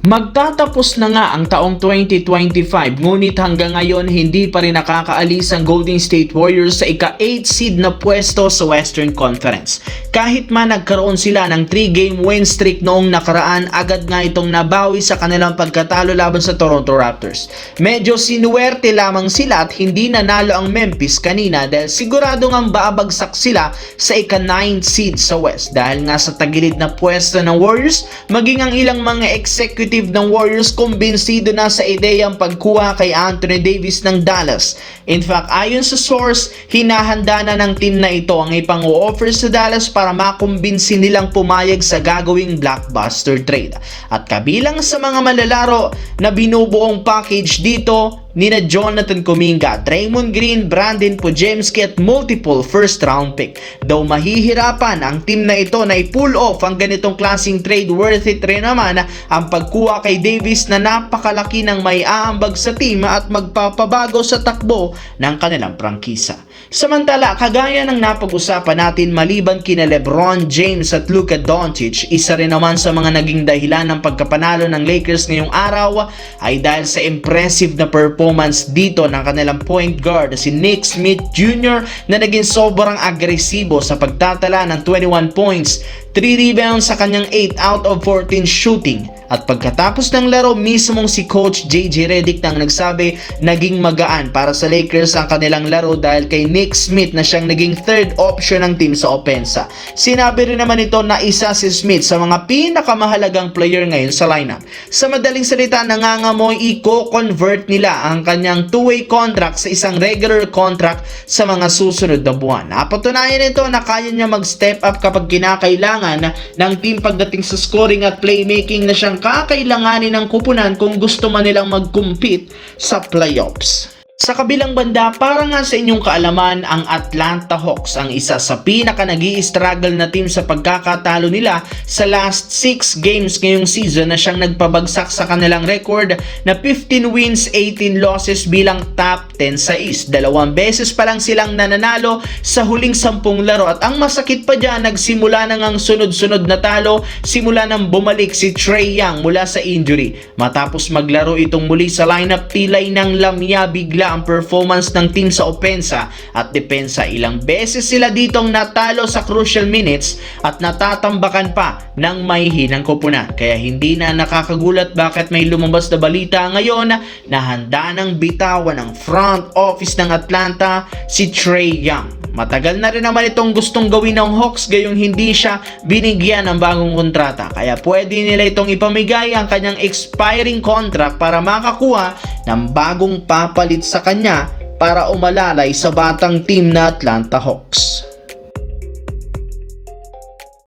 Magtatapos na nga ang taong 2025 ngunit hanggang ngayon hindi pa rin nakakaalis ang Golden State Warriors sa ika-8 seed na pwesto sa Western Conference. Kahit man nagkaroon sila ng 3-game win streak noong nakaraan, agad nga itong nabawi sa kanilang pagkatalo laban sa Toronto Raptors. Medyo sinuwerte lamang sila at hindi nanalo ang Memphis kanina dahil siguradong ang babagsak sila sa ika-9 seed sa West dahil nga sa tagilid na pwesto ng Warriors, maging ang ilang mga executive ng Warriors kumbinsido na sa ideyang pagkuha kay Anthony Davis ng Dallas. In fact, ayon sa source, hinahanda na ng team na ito ang ipang-o-offer sa Dallas para makumbinsi nilang pumayag sa gagawing blockbuster trade. At kabilang sa mga malalaro na binubuong package dito, nina Jonathan Kuminga, Draymond Green, Brandon Podziemski at multiple first round pick. Though mahihirapan ang team na ito na i-pull off ang ganitong klaseng trade, worth it rin naman ang pagkuha kay Davis na napakalaki ng may aambag sa team at magpapabago sa takbo ng kanilang prangkisa. Samantala, kagaya ng napag-usapan natin maliban kina LeBron James at Luka Doncic, isa rin naman sa mga naging dahilan ng pagkapanalo ng Lakers ngayong araw ay dahil sa impressive na performance dito ng kanilang point guard si Nick Smith Jr. na naging sobrang agresibo sa pagtatala ng 21 points, 3 rebounds sa kanyang 8 out of 14 shooting. At pagkatapos ng laro, mismong si Coach JJ Redick nang nagsabi naging magaan para sa Lakers ang kanilang laro dahil kay Nick Smith na siyang naging third option ng team sa opensa. Sinabi rin naman ito na isa si Smith sa mga pinakamahalagang player ngayon sa lineup. Sa madaling salita, nangangamoy i-convert nila ang kanyang two-way contract sa isang regular contract sa mga susunod na buwan. Napatunayan nito na kaya niya mag-step up kapag kinakailangan ng team pagdating sa scoring at playmaking na siyang kakailanganin ng kupunan kung gusto man nilang mag-compete sa playoffs. Sa kabilang banda, para nga sa inyong kaalaman, ang Atlanta Hawks ang isa sa pinaka nag-i-struggle na team sa pagkakatalo nila sa last 6 games ngayong season na siyang nagpabagsak sa kanilang record na 15 wins, 18 losses bilang top 10 sa East. 2 beses pa lang silang nananalo sa huling 10 laro at ang masakit pa dyan, nagsimula na ngang sunod-sunod na talo simula nang bumalik si Trae Young mula sa injury. Matapos maglaro itong muli sa lineup, tilay ng lamya bigla ang performance ng team sa opensa at depensa. Ilang beses sila ditong natalo sa crucial minutes at natatambakan pa ng may hinang koponan. Kaya hindi na nakakagulat bakit may lumabas na balita ngayon na handa ng bitawan ng front office ng Atlanta si Trae Young. Matagal na rin naman itong gustong gawin ng Hawks gayong hindi siya binigyan ng bagong kontrata. Kaya pwede nila itong ipamigay ang kanyang expiring contract para makakuha ng bagong papalit sa kanya para umalalay sa batang team na Atlanta Hawks.